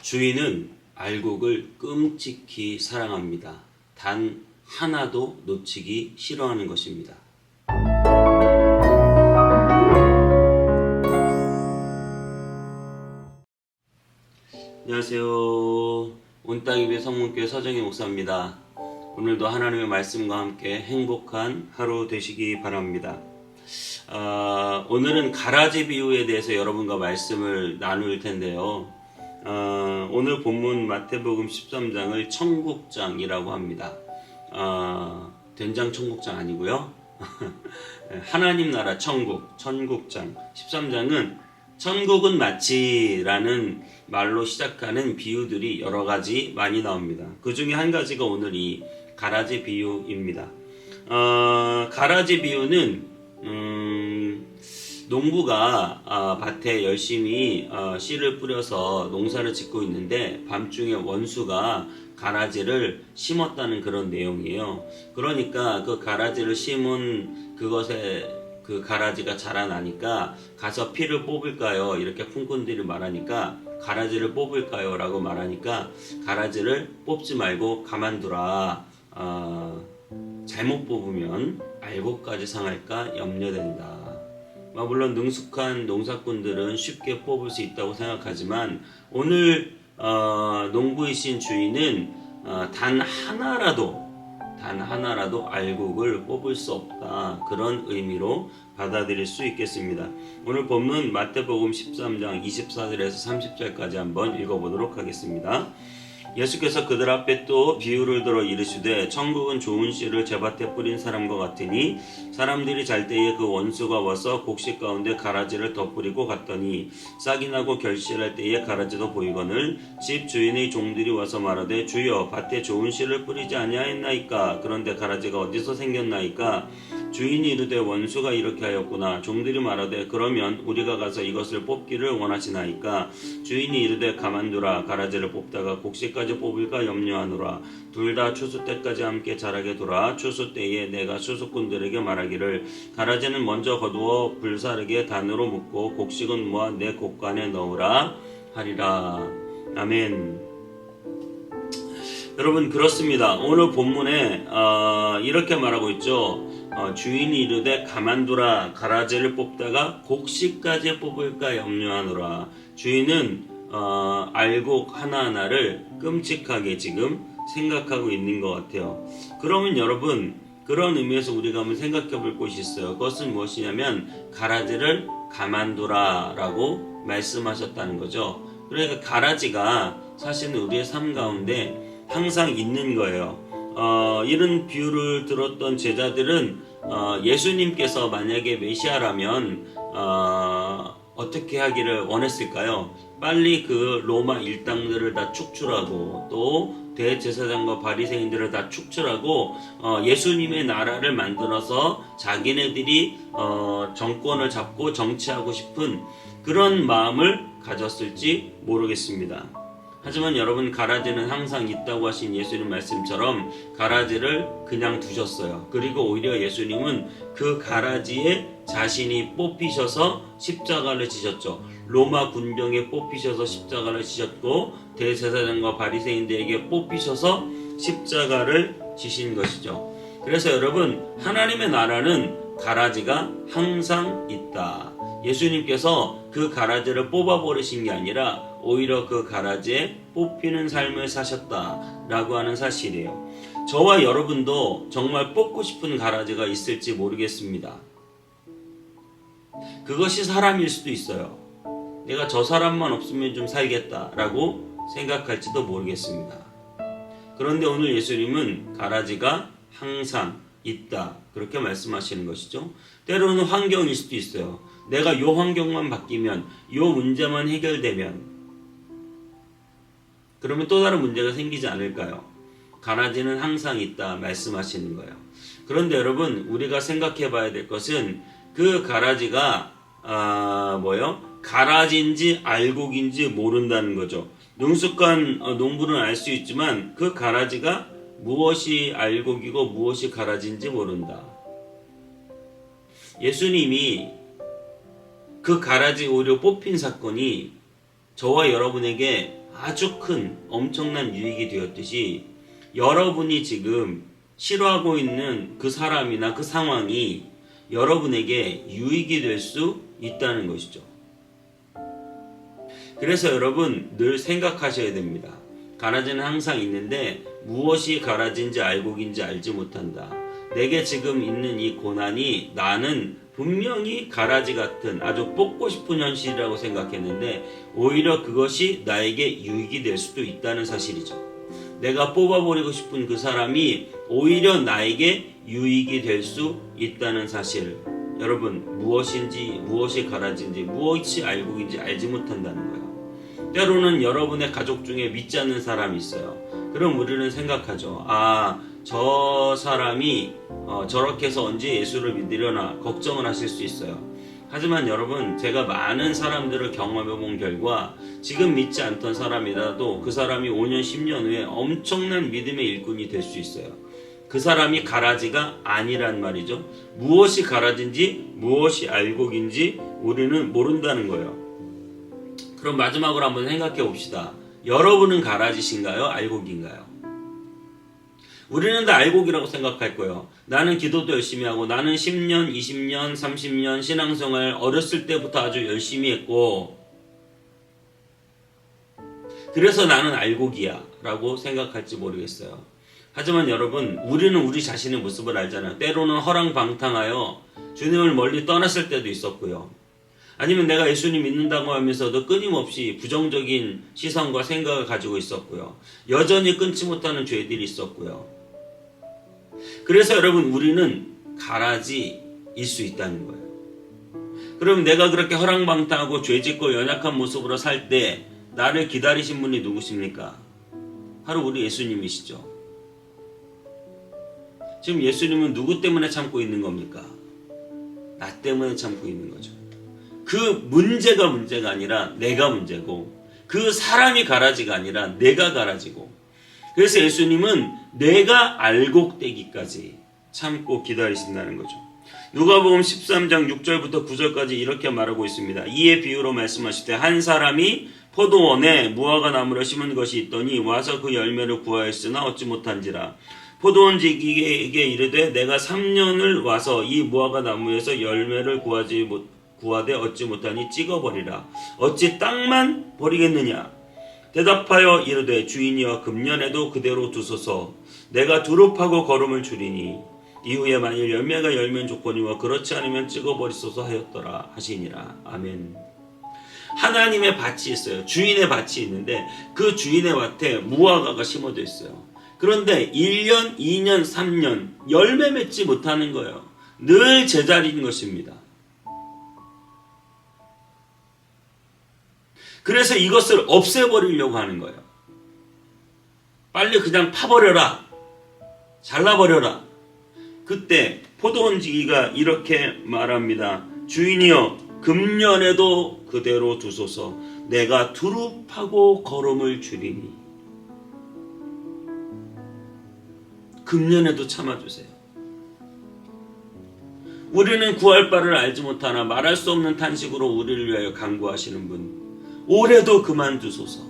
주인은 알곡을 끔찍히 사랑합니다. 단 하나도 놓치기 싫어하는 것입니다. 안녕하세요. 온땅이배 성문교회 서정희 목사입니다. 오늘도 하나님의 말씀과 함께 행복한 하루 되시기 바랍니다. 오늘은 가라지 비유에 대해서 여러분과 말씀을 나눌 텐데요. 오늘 본문 마태복음 13장을 천국장이라고 합니다. 된장 천국장 아니고요. 하나님 나라 천국장. 13장은 천국은 마치라는 말로 시작하는 비유들이 여러 가지 많이 나옵니다. 그 중에 한 가지가 오늘 이 가라지 비유입니다. 가라지 비유는 농부가 밭에 열심히 씨를 뿌려서 농사를 짓고 있는데 밤중에 원수가 가라지를 심었다는 그런 내용이에요. 그러니까 그 가라지를 심은 그것에 그 가라지가 자라나니까 가서 피를 뽑을까요? 이렇게 품꾼들이 말하니까 가라지를 뽑을까요? 라고 말하니까 가라지를 뽑지 말고 가만두라. 잘못 뽑으면 알곡까지 상할까 염려된다. 물론 능숙한 농사꾼들은 쉽게 뽑을 수 있다고 생각하지만 오늘 농부이신 주인은 단 하나라도 알곡을 뽑을 수 없다. 그런 의미로 받아들일 수 있겠습니다. 오늘 본문 마태복음 13장 24절에서 30절까지 한번 읽어보도록 하겠습니다. 예수께서 그들 앞에 또 비유를 들어 이르시되 천국은 좋은 씨를 제밭에 뿌린 사람과 같으니 사람들이 잘 때에 그 원수가 와서 곡식 가운데 가라지를 덧뿌리고 갔더니 싹이 나고 결실할 때에 가라지도 보이거늘 집 주인의 종들이 와서 말하되 주여 밭에 좋은 씨를 뿌리지 아니하였나이까 그런데 가라지가 어디서 생겼나이까 주인이 이르되 원수가 이렇게 하였구나. 종들이 말하되 그러면 우리가 가서 이것을 뽑기를 원하시나이까 주인이 이르되 가만두라. 가라지를 뽑다가 곡식까지 뽑을까 염려하노라. 둘 다 추수 때까지 함께 자라게 두라. 추수 때에 내가 추수꾼들에게 말하기를 가라지는 먼저 거두어 불사르게 단으로 묶고 곡식은 모아 내 곡간에 넣으라 하리라. 아멘. 여러분 그렇습니다. 오늘 본문에 이렇게 말하고 있죠. 주인이 이르되 가만두라. 가라지를 뽑다가 곡식까지 뽑을까 염려하노라. 주인은 알곡 하나하나를 끔찍하게 지금 생각하고 있는 것 같아요. 그러면 여러분 그런 의미에서 우리가 한번 생각해 볼 곳이 있어요. 그것은 무엇이냐면 가라지를 가만두라 라고 말씀하셨다는 거죠. 그러니까 가라지가 사실은 우리의 삶 가운데 항상 있는 거예요. 이런 비유를 들었던 제자들은 예수님께서 만약에 메시아라면 어떻게 하기를 원했을까요? 빨리 그 로마 일당들을 다 축출하고 또 대제사장과 바리새인들을 다 축출하고 예수님의 나라를 만들어서 자기네들이 정권을 잡고 정치하고 싶은 그런 마음을 가졌을지 모르겠습니다. 하지만 여러분 가라지는 항상 있다고 하신 예수님 말씀처럼 가라지를 그냥 두셨어요. 그리고 오히려 예수님은 그 가라지에 자신이 뽑히셔서 십자가를 지셨죠. 로마 군병에 뽑히셔서 십자가를 지셨고 대제사장과 바리새인들에게 뽑히셔서 십자가를 지신 것이죠. 그래서 여러분 하나님의 나라는 가라지가 항상 있다. 예수님께서 그 가라지를 뽑아버리신 게 아니라 오히려 그 가라지에 뽑히는 삶을 사셨다라고 하는 사실이에요. 저와 여러분도 정말 뽑고 싶은 가라지가 있을지 모르겠습니다. 그것이 사람일 수도 있어요. 내가 저 사람만 없으면 좀 살겠다라고 생각할지도 모르겠습니다. 그런데 오늘 예수님은 가라지가 항상 있다 그렇게 말씀하시는 것이죠. 때로는 환경일 수도 있어요. 내가 요 환경만 바뀌면 요 문제만 해결되면 그러면 또 다른 문제가 생기지 않을까요? 가라지는 항상 있다 말씀하시는 거예요. 그런데 여러분 우리가 생각해 봐야 될 것은 그 가라지가 가라지인지 알곡인지 모른다는 거죠. 능숙한 농부는 알 수 있지만 그 가라지가 무엇이 알곡이고 무엇이 가라지인지 모른다. 예수님이 그 가라지 오히려 뽑힌 사건이 저와 여러분에게 아주 큰 엄청난 유익이 되었듯이 여러분이 지금 싫어하고 있는 그 사람이나 그 상황이 여러분에게 유익이 될 수 있다는 것이죠. 그래서 여러분 늘 생각하셔야 됩니다. 가라지는 항상 있는데 무엇이 가라지인지 알곡인지 알지 못한다. 내게 지금 있는 이 고난이 나는 분명히 가라지 같은 아주 뽑고 싶은 현실이라고 생각했는데 오히려 그것이 나에게 유익이 될 수도 있다는 사실이죠. 내가 뽑아버리고 싶은 그 사람이 오히려 나에게 유익이 될 수 있다는 사실. 여러분 무엇인지 무엇이 가라지인지 무엇이 알곡인지 알지 못한다는 거예요. 때로는 여러분의 가족 중에 믿지 않는 사람이 있어요. 그럼 우리는 생각하죠. 저 사람이 저렇게 해서 언제 예수를 믿으려나 걱정을 하실 수 있어요. 하지만 여러분 제가 많은 사람들을 경험해 본 결과 지금 믿지 않던 사람이라도 그 사람이 5년 10년 후에 엄청난 믿음의 일꾼이 될 수 있어요. 그 사람이 가라지가 아니란 말이죠. 무엇이 가라지인지 무엇이 알곡인지 우리는 모른다는 거예요. 그럼 마지막으로 한번 생각해 봅시다. 여러분은 가라지신가요? 알곡인가요? 우리는 다 알곡이라고 생각할 거예요. 나는 기도도 열심히 하고 나는 10년, 20년, 30년 신앙생활 어렸을 때부터 아주 열심히 했고 그래서 나는 알곡이야 라고 생각할지 모르겠어요. 하지만 여러분 우리는 우리 자신의 모습을 알잖아요. 때로는 허랑방탕하여 주님을 멀리 떠났을 때도 있었고요. 아니면 내가 예수님 믿는다고 하면서도 끊임없이 부정적인 시선과 생각을 가지고 있었고요. 여전히 끊지 못하는 죄들이 있었고요. 그래서 여러분 우리는 가라지일 수 있다는 거예요. 그럼 내가 그렇게 허랑방탕하고 죄짓고 연약한 모습으로 살 때 나를 기다리신 분이 누구십니까? 바로 우리 예수님이시죠. 지금 예수님은 누구 때문에 참고 있는 겁니까? 나 때문에 참고 있는 거죠. 그 문제가 아니라 내가 문제고 그 사람이 가라지가 아니라 내가 가라지고 그래서 예수님은 내가 알곡되기까지 참고 기다리신다는 거죠. 누가복음 13장 6절부터 9절까지 이렇게 말하고 있습니다. 이에 비유로 말씀하실 때 한 사람이 포도원에 무화과 나무를 심은 것이 있더니 와서 그 열매를 구하였으나 얻지 못한지라. 포도원지기에게 이르되 내가 3년을 와서 이 무화과 나무에서 열매를 구하되 얻지 못하니 찍어버리라. 어찌 땅만 버리겠느냐? 대답하여 이르되 주인이여 금년에도 그대로 두소서. 내가 두릅하고 거름을 줄이니 이후에 만일 열매가 열면 좋거니와 그렇지 않으면 찍어버리소서 하였더라 하시니라. 아멘. 하나님의 밭이 있어요. 주인의 밭이 있는데 그 주인의 밭에 무화과가 심어져 있어요. 그런데 1년, 2년, 3년 열매 맺지 못하는 거예요. 늘 제자리인 것입니다. 그래서 이것을 없애버리려고 하는 거예요. 빨리 그냥 파버려라. 잘라버려라. 그때 포도원지기가 이렇게 말합니다. 주인이여 금년에도 그대로 두소서. 내가 두릅하고 거름을 줄이니. 금년에도 참아주세요. 우리는 구할 바를 알지 못하나 말할 수 없는 탄식으로 우리를 위하여 간구하시는 분. 올해도 그만두소서.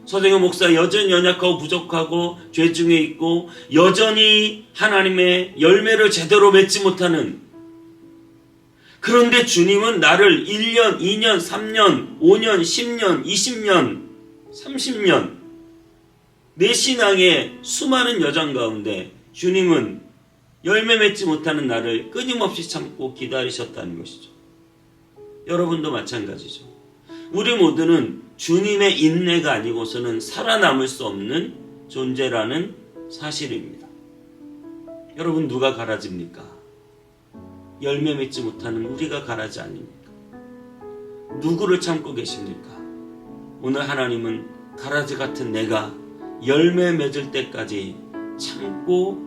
서정현 목사 여전히 연약하고 부족하고 죄 중에 있고 여전히 하나님의 열매를 제대로 맺지 못하는, 그런데 주님은 나를 1년, 2년, 3년, 5년, 10년, 20년, 30년 내 신앙의 수많은 여정 가운데 주님은 열매 맺지 못하는 나를 끊임없이 참고 기다리셨다는 것이죠. 여러분도 마찬가지죠. 우리 모두는 주님의 인내가 아니고서는 살아남을 수 없는 존재라는 사실입니다. 여러분 누가 가라지입니까? 열매 맺지 못하는 우리가 가라지 아닙니까? 누구를 참고 계십니까? 오늘 하나님은 가라지 같은 내가 열매 맺을 때까지 참고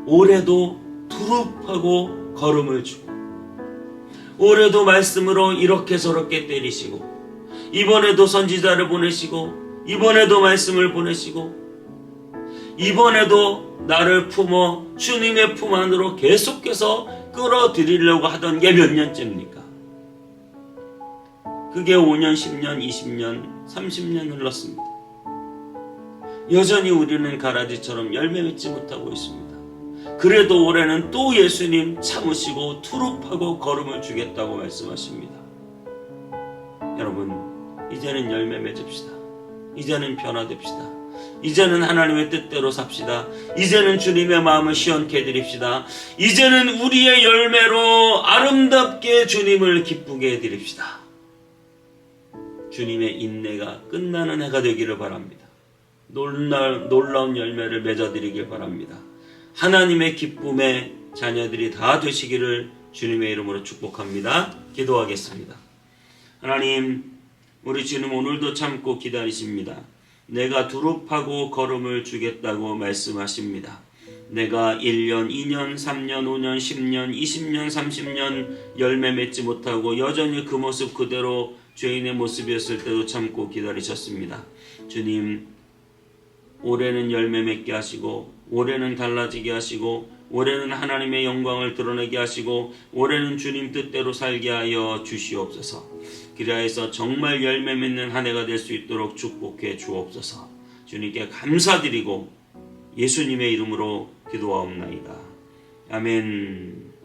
올해도 두릅하고 거름을 주고 올해도 말씀으로 이렇게 저렇게 때리시고 이번에도 선지자를 보내시고 이번에도 말씀을 보내시고 이번에도 나를 품어 주님의 품 안으로 계속해서 끌어들이려고 하던 게 몇 년째입니까? 그게 5년, 10년, 20년, 30년 흘렀습니다. 여전히 우리는 가라지처럼 열매 맺지 못하고 있습니다. 그래도 올해는 또 예수님 참으시고 투릅하고 걸음을 주겠다고 말씀하십니다. 여러분, 이제는 열매 맺읍시다. 이제는 변화됩시다. 이제는 하나님의 뜻대로 삽시다. 이제는 주님의 마음을 시원케 해드립시다. 이제는 우리의 열매로 아름답게 주님을 기쁘게 해드립시다. 주님의 인내가 끝나는 해가 되기를 바랍니다. 놀라운 열매를 맺어드리길 바랍니다. 하나님의 기쁨의 자녀들이 다 되시기를 주님의 이름으로 축복합니다. 기도하겠습니다. 하나님, 우리 주님 오늘도 참고 기다리십니다. 내가 두릅하고 걸음을 주겠다고 말씀하십니다. 내가 1년, 2년, 3년, 5년, 10년, 20년, 30년 열매 맺지 못하고 여전히 그 모습 그대로 죄인의 모습이었을 때도 참고 기다리셨습니다. 주님, 올해는 열매 맺게 하시고 올해는 달라지게 하시고 올해는 하나님의 영광을 드러내게 하시고 올해는 주님 뜻대로 살게 하여 주시옵소서. 그리하여서 정말 열매 맺는 한 해가 될 수 있도록 축복해 주옵소서. 주님께 감사드리고 예수님의 이름으로 기도하옵나이다. 아멘.